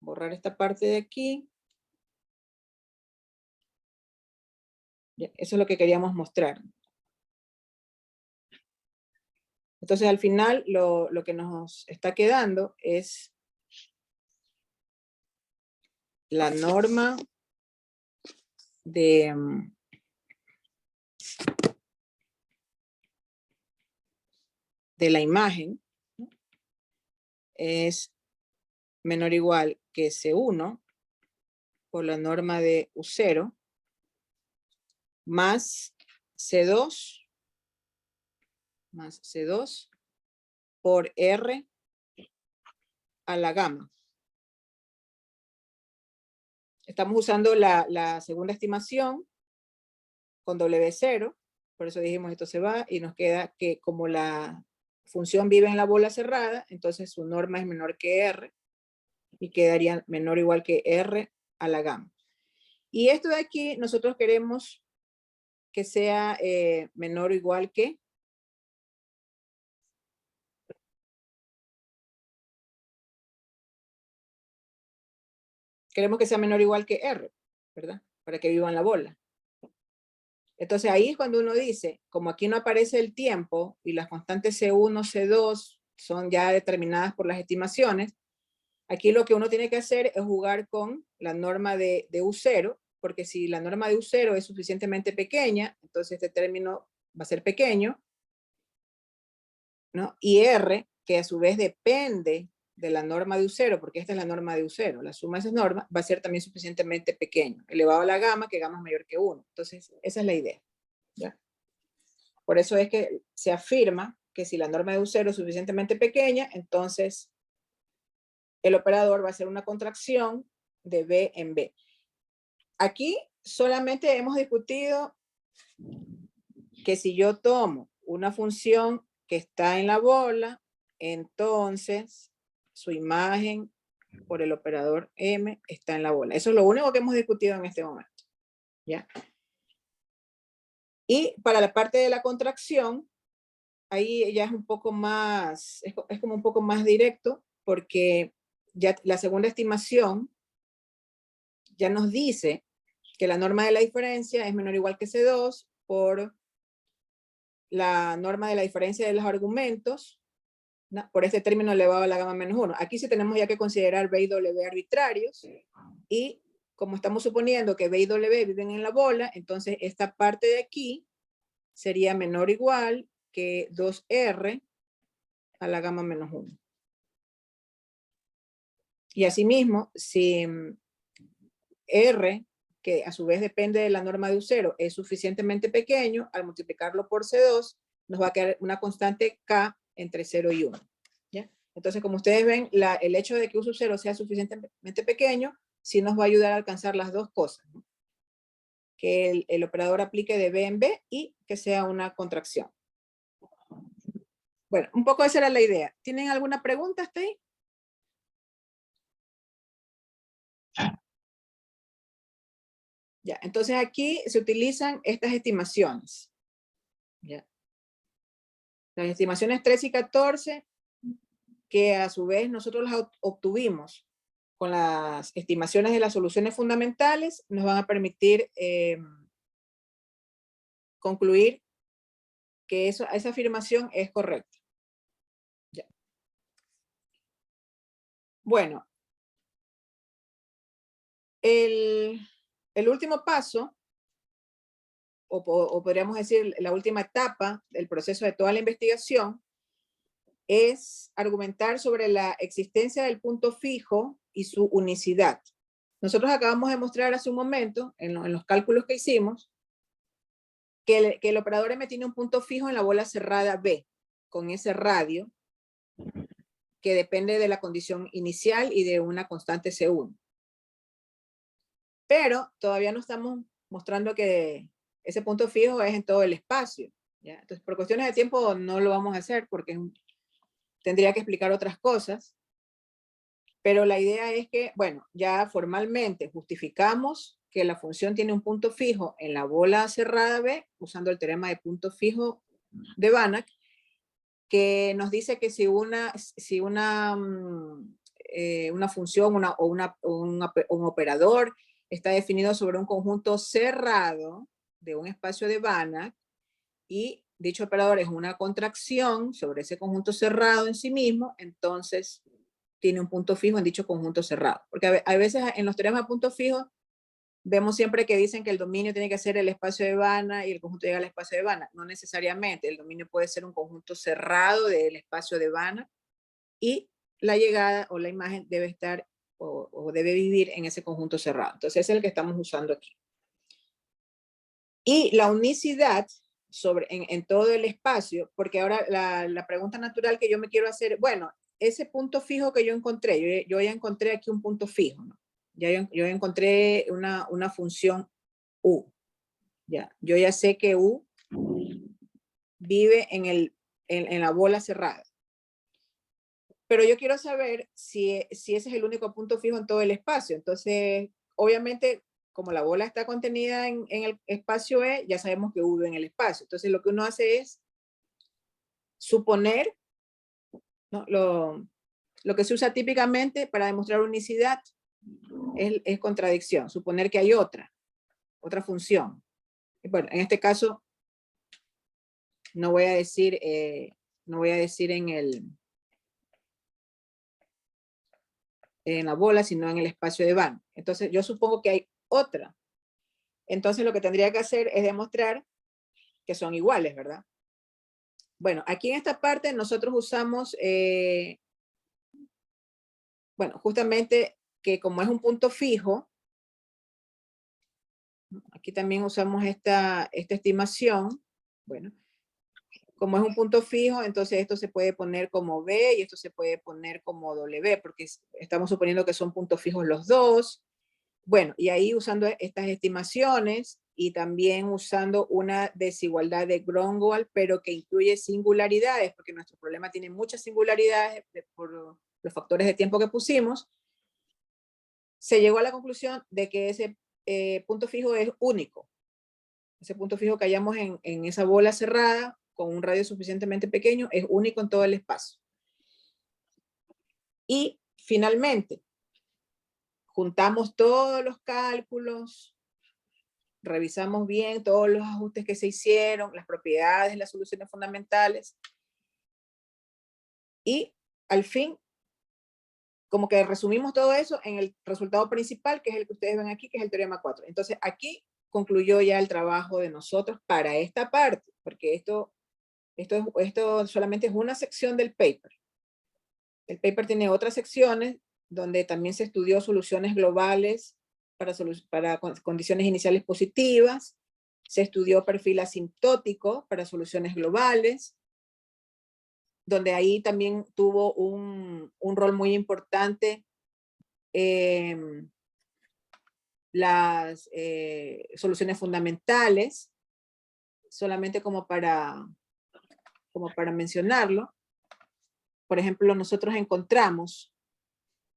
borrar esta parte de aquí. Ya, eso es lo que queríamos mostrar. Entonces, al final, lo que nos está quedando es la norma de la imagen, ¿no? Es menor o igual que C1 por la norma de U0 más C2 por R a la gamma. Estamos usando la segunda estimación con W0, por eso dijimos esto se va, y nos queda que como la función vive en la bola cerrada, entonces su norma es menor que R, y quedaría menor o igual que R a la gamma. Y esto de aquí nosotros queremos que sea menor o igual que sea menor o igual que R, ¿verdad? Para que viva en la bola. Entonces ahí es cuando uno dice, como aquí no aparece el tiempo y las constantes C1, C2 son ya determinadas por las estimaciones, aquí lo que uno tiene que hacer es jugar con la norma de U0, porque si la norma de U0 es suficientemente pequeña, entonces este término va a ser pequeño, ¿no? Y R, que a su vez depende de la norma de U0, porque esta es la norma de U0, la suma de esas normas va a ser también suficientemente pequeño, elevado a la gamma, que gamma es mayor que 1. Entonces, esa es la idea, ¿ya? Por eso es que se afirma que si la norma de U0 es suficientemente pequeña, entonces el operador va a hacer una contracción de B en B. Aquí solamente hemos discutido que si yo tomo una función que está en la bola, entonces su imagen por el operador M está en la bola. Eso es lo único que hemos discutido en este momento, ¿ya? Y para la parte de la contracción, ahí ya es un poco más, es como un poco más directo, porque ya la segunda estimación ya nos dice que la norma de la diferencia es menor o igual que C2 por la norma de la diferencia de los argumentos, ¿no? Por este término elevado a la gamma menos 1. Aquí sí tenemos ya que considerar B y W arbitrarios, y como estamos suponiendo que B y W viven en la bola, entonces esta parte de aquí sería menor o igual que 2R a la gamma menos 1. Y asimismo, si R, que a su vez depende de la norma de U0, es suficientemente pequeño, al multiplicarlo por C2, nos va a quedar una constante K entre 0 y 1. ¿Ya? Entonces, como ustedes ven, el hecho de que U sub 0 sea suficientemente pequeño, sí nos va a ayudar a alcanzar las dos cosas, ¿no? Que el operador aplique de B en B y que sea una contracción. Bueno, un poco esa era la idea. ¿Tienen alguna pregunta hasta ahí? Ya, entonces aquí se utilizan estas estimaciones. Ya. Las estimaciones 13 y 14, que a su vez nosotros las obtuvimos con las estimaciones de las soluciones fundamentales, nos van a permitir concluir que esa afirmación es correcta. Ya. Bueno, el último paso, o podríamos decir la última etapa del proceso de toda la investigación, es argumentar sobre la existencia del punto fijo y su unicidad. Nosotros acabamos de mostrar hace un momento, en los cálculos que hicimos, que el operador M tiene un punto fijo en la bola cerrada B, con ese radio, que depende de la condición inicial y de una constante C1. Pero todavía no estamos mostrando que ese punto fijo es en todo el espacio, ¿ya? Entonces, por cuestiones de tiempo no lo vamos a hacer porque tendría que explicar otras cosas. Pero la idea es que, bueno, ya formalmente justificamos que la función tiene un punto fijo en la bola cerrada B, usando el teorema de punto fijo de Banach, que nos dice que si una función un operador está definido sobre un conjunto cerrado de un espacio de Banach y dicho operador es una contracción sobre ese conjunto cerrado en sí mismo, entonces tiene un punto fijo en dicho conjunto cerrado. Porque a veces en los teoremas de punto fijo vemos siempre que dicen que el dominio tiene que ser el espacio de Banach y el conjunto llega al espacio de Banach. No necesariamente, el dominio puede ser un conjunto cerrado del espacio de Banach y la llegada o la imagen debe estar o debe vivir en ese conjunto cerrado. Entonces ese es el que estamos usando aquí. Y la unicidad en todo el espacio, porque ahora la pregunta natural que yo me quiero hacer, bueno, ese punto fijo que yo encontré, yo ya encontré aquí un punto fijo, ¿no? Yo encontré una función U. Ya, yo ya sé que U vive en la bola cerrada. Pero yo quiero saber si ese es el único punto fijo en todo el espacio. Entonces, obviamente, como la bola está contenida en el espacio E, ya sabemos que U vive en el espacio. Entonces, lo que uno hace es suponer, ¿no? Lo que se usa típicamente para demostrar unicidad es contradicción, suponer que hay otra función. Bueno, en este caso, no voy a decir en la bola, sino en el espacio de Banach. Entonces, yo supongo que hay otra. Entonces, lo que tendría que hacer es demostrar que son iguales, ¿verdad? Bueno, aquí en esta parte nosotros usamos, bueno, justamente que como es un punto fijo, aquí también usamos esta estimación, bueno, como es un punto fijo, entonces esto se puede poner como B y esto se puede poner como W, porque estamos suponiendo que son puntos fijos los dos. Bueno, y ahí usando estas estimaciones y también usando una desigualdad de Grunwald, pero que incluye singularidades, porque nuestro problema tiene muchas singularidades por los factores de tiempo que pusimos, se llegó a la conclusión de que ese punto fijo es único. Ese punto fijo que hallamos en esa bola cerrada con un radio suficientemente pequeño es único en todo el espacio. Y finalmente, juntamos todos los cálculos, revisamos bien todos los ajustes que se hicieron, las propiedades, las soluciones fundamentales, y al fin, como que resumimos todo eso en el resultado principal, que es el que ustedes ven aquí, que es el teorema 4. Entonces aquí concluyó ya el trabajo de nosotros para esta parte, porque esto solamente es una sección del paper. El paper tiene otras secciones donde también se estudió soluciones globales para condiciones iniciales positivas, se estudió perfil asintótico para soluciones globales, donde ahí también tuvo un rol muy importante las soluciones fundamentales, solamente como para mencionarlo. Por ejemplo, nosotros encontramos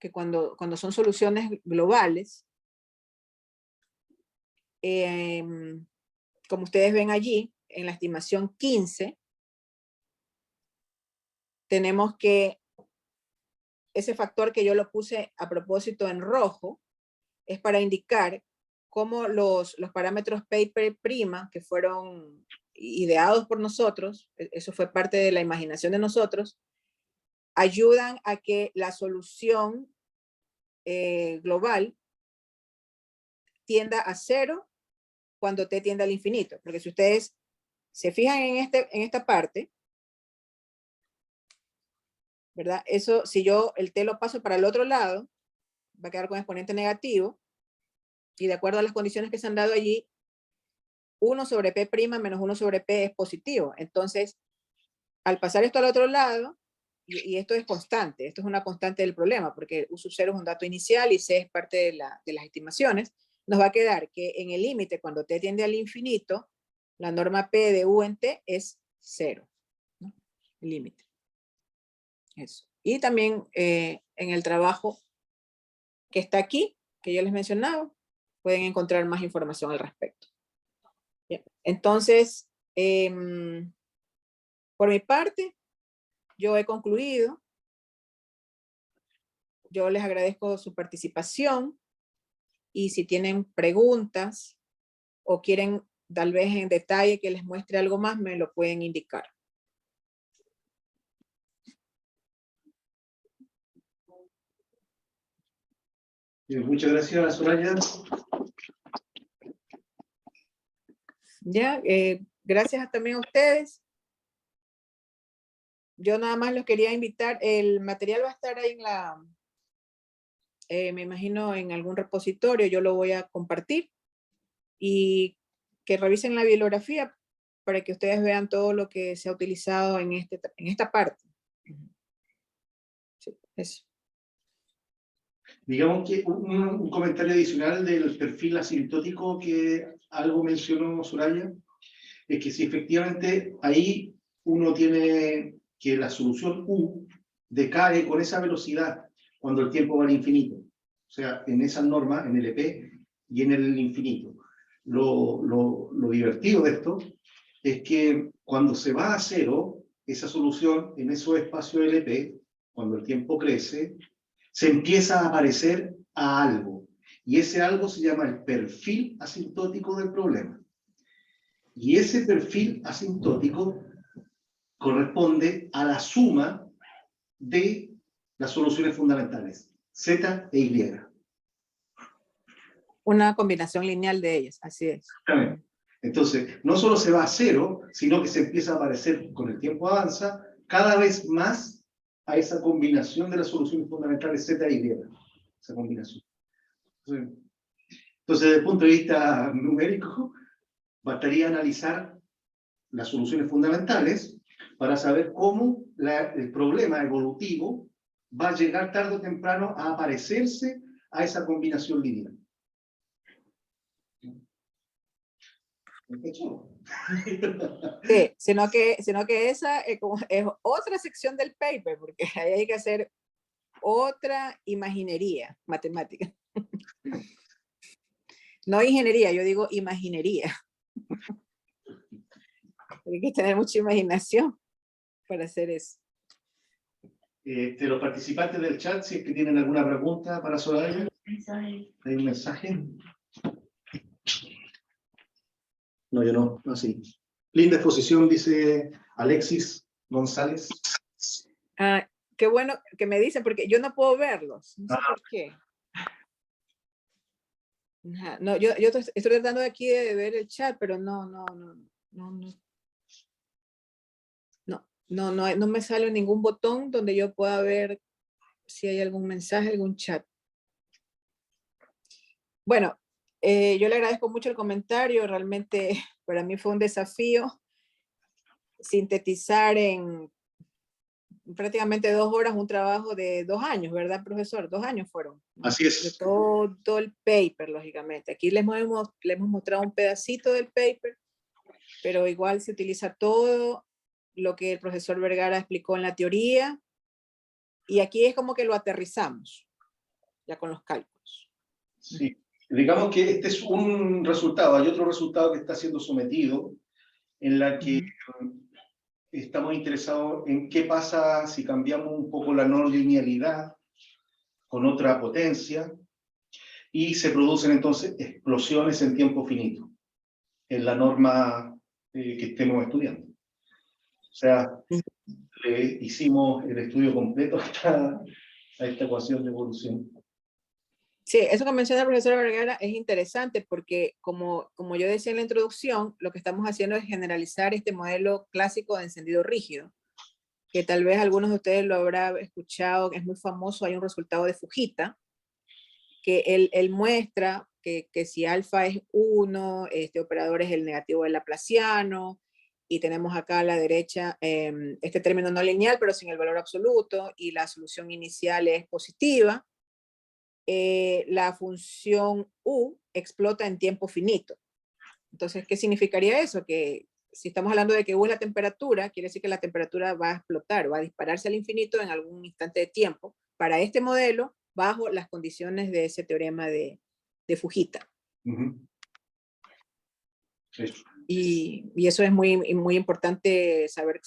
que cuando son soluciones globales, como ustedes ven allí, en la estimación 15, tenemos que ese factor que yo lo puse a propósito en rojo, es para indicar cómo los parámetros paper prima, que fueron ideados por nosotros, eso fue parte de la imaginación de nosotros, ayudan a que la solución global tienda a 0 cuando t tiende al infinito. Porque si ustedes se fijan en esta parte, ¿verdad? Eso, si yo el t lo paso para el otro lado, va a quedar con exponente negativo, y de acuerdo a las condiciones que se han dado allí, 1 sobre p' menos 1 sobre p es positivo. Entonces, al pasar esto al otro lado, y esto es constante, esto es una constante del problema, porque U sub 0 es un dato inicial y C es parte de las estimaciones, nos va a quedar que en el límite, cuando t tiende al infinito, la norma P de U en T es 0, ¿no? El límite. Eso. Y también en el trabajo que está aquí, que yo les mencionaba, pueden encontrar más información al respecto. Bien. Entonces, por mi parte, yo he concluido. Yo les agradezco su participación y si tienen preguntas o quieren tal vez en detalle que les muestre algo más, me lo pueden indicar. Muchas gracias, Soraya. Ya, gracias también a ustedes. Yo nada más los quería invitar. El material va a estar ahí en la, me imagino en algún repositorio, yo lo voy a compartir y que revisen la bibliografía para que ustedes vean todo lo que se ha utilizado en esta parte. Sí, eso. Digamos que un comentario adicional del perfil asintótico que algo mencionó Soraya, es que si efectivamente ahí uno tiene que la solución U decae con esa velocidad cuando el tiempo va al infinito. O sea, en esas normas, en el EP y en el infinito. Lo divertido de esto es que cuando se va a cero, esa solución en esos espacios LP, cuando el tiempo crece, se empieza a parecer a algo. Y ese algo se llama el perfil asintótico del problema. Y ese perfil asintótico corresponde a la suma de las soluciones fundamentales, Z e Y. Una combinación lineal de ellas, así es. Entonces, no solo se va a cero, sino que se empieza a aparecer, con el tiempo avanza, cada vez más a esa combinación de las soluciones fundamentales Z e Y. Esa combinación. Entonces, desde el punto de vista numérico, bastaría analizar las soluciones fundamentales para saber cómo el problema evolutivo va a llegar tarde o temprano a aparecerse a esa combinación lineal. Sí, sino que esa es otra sección del paper, porque ahí hay que hacer otra imaginería matemática. No ingeniería, yo digo imaginería. Hay que tener mucha imaginación para hacer eso. Los participantes del chat, si es que tienen alguna pregunta para Soraya. ¿Hay un mensaje? No, yo no, no, sí. Linda exposición, dice Alexis González. Ah, qué bueno que me dicen, porque yo no puedo verlos. No sé por qué. Ajá. No, yo estoy tratando aquí de ver el chat, pero no me sale ningún botón donde yo pueda ver si hay algún mensaje, algún chat. Bueno, yo le agradezco mucho el comentario. Realmente para mí fue un desafío sintetizar en prácticamente 2 horas un trabajo de 2 años, ¿verdad, profesor? 2 años fueron. Así es. De todo el paper, lógicamente. Aquí le hemos mostrado un pedacito del paper, pero igual se utiliza todo lo que el profesor Vergara explicó en la teoría, y aquí es como que lo aterrizamos, ya con los cálculos. Sí, digamos que este es un resultado. Hay otro resultado que está siendo sometido, en la que estamos interesados en qué pasa si cambiamos un poco la no linealidad con otra potencia, y se producen entonces explosiones en tiempo finito, en la norma que estemos estudiando. O sea, hicimos el estudio completo a esta ecuación de evolución. Sí, eso que menciona el profesor Vergara es interesante porque, como yo decía en la introducción, lo que estamos haciendo es generalizar este modelo clásico de encendido rígido, que tal vez algunos de ustedes lo habrán escuchado, es muy famoso. Hay un resultado de Fujita, que él muestra que si alfa es 1, este operador es el negativo del laplaciano, y tenemos acá a la derecha este término no lineal, pero sin el valor absoluto, y la solución inicial es positiva. La función U explota en tiempo finito. Entonces, ¿qué significaría eso? Que si estamos hablando de que U es la temperatura, quiere decir que la temperatura va a explotar, va a dispararse al infinito en algún instante de tiempo, para este modelo, bajo las condiciones de ese teorema de Fujita. Sí. Y eso es muy importante saber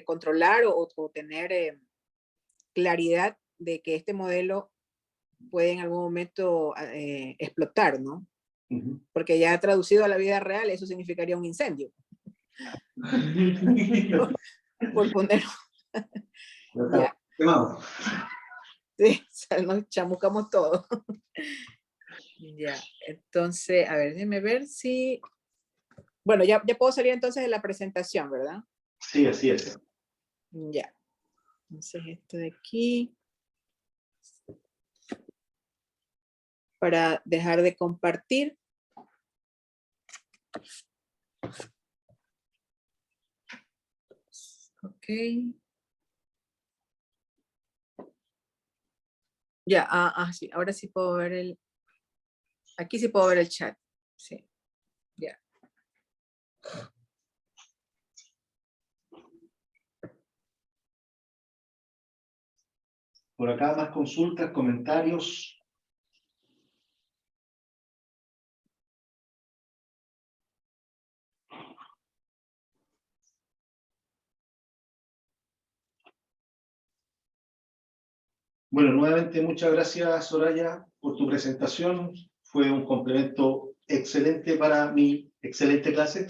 controlar o tener claridad de que este modelo puede en algún momento explotar, ¿no? Porque ya traducido a la vida real, eso significaría un incendio. Por poner. Ya. Sí, o sea, nos chamucamos todo. Ya, entonces, a ver, déjeme ver si... Bueno, ya puedo salir entonces de la presentación, ¿verdad? Sí, así es. Ya. Entonces, esto de aquí. Para dejar de compartir. Ok. Ya, sí, ahora sí puedo ver el... Aquí sí puedo ver el chat. Sí, ya. Por acá más consultas, comentarios. Bueno, nuevamente muchas gracias, Soraya, por tu presentación. Fue un complemento excelente para mi excelente clase.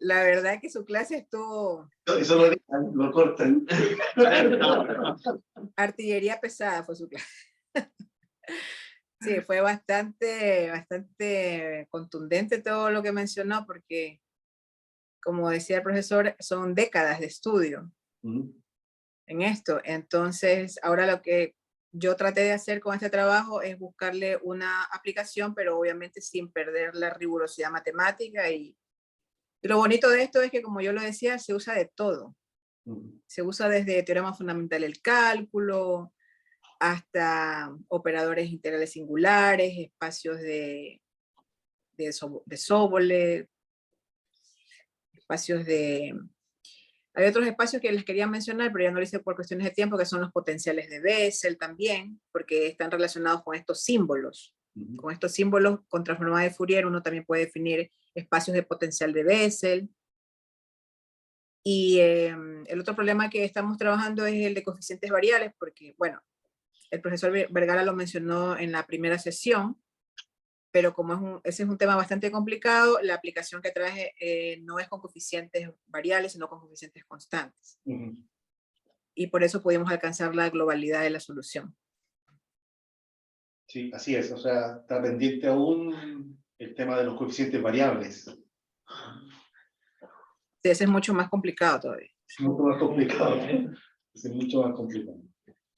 La verdad que su clase estuvo... Eso lo cortan. Artillería pesada fue su clase. Sí, fue bastante contundente todo lo que mencionó, porque, como decía el profesor, son décadas de estudio en esto. Entonces, ahora lo que yo traté de hacer con este trabajo es buscarle una aplicación, pero obviamente sin perder la rigurosidad matemática. Y lo bonito de esto es que, como yo lo decía, se usa de todo. Se usa desde teorema fundamental del cálculo, hasta operadores integrales singulares, espacios de Sobolev, espacios de... Hay otros espacios que les quería mencionar, pero ya no lo hice por cuestiones de tiempo, que son los potenciales de Bessel también, porque están relacionados con estos símbolos. Con estos símbolos con transformada de Fourier uno también puede definir espacios de potencial de Bessel. Y el otro problema que estamos trabajando es el de coeficientes variables, porque, bueno, el profesor Vergara lo mencionó en la primera sesión, pero como ese es un tema bastante complicado, la aplicación que traje no es con coeficientes variables, sino con coeficientes constantes. Y por eso pudimos alcanzar la globalidad de la solución. Sí, así es. O sea, está pendiente aún el tema de los coeficientes variables. Sí, ese es mucho más complicado todavía. Es mucho más complicado. Es mucho más complicado.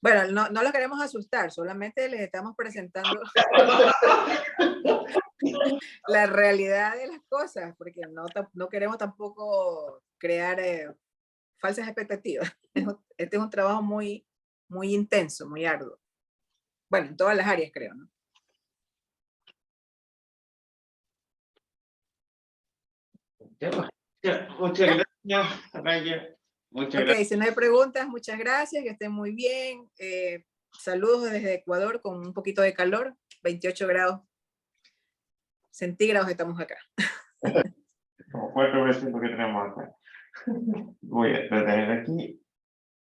Bueno, no lo queremos asustar, solamente les estamos presentando la realidad de las cosas, porque no queremos tampoco crear falsas expectativas. Este es un trabajo muy intenso, muy arduo. Bueno, en todas las áreas creo, ¿no? Muchas gracias, Raya. Muchas gracias. Si no hay preguntas, muchas gracias, que estén muy bien. Saludos desde Ecuador con un poquito de calor, 28 grados centígrados estamos acá. Como 4 veces lo que tenemos acá. Voy a detener aquí.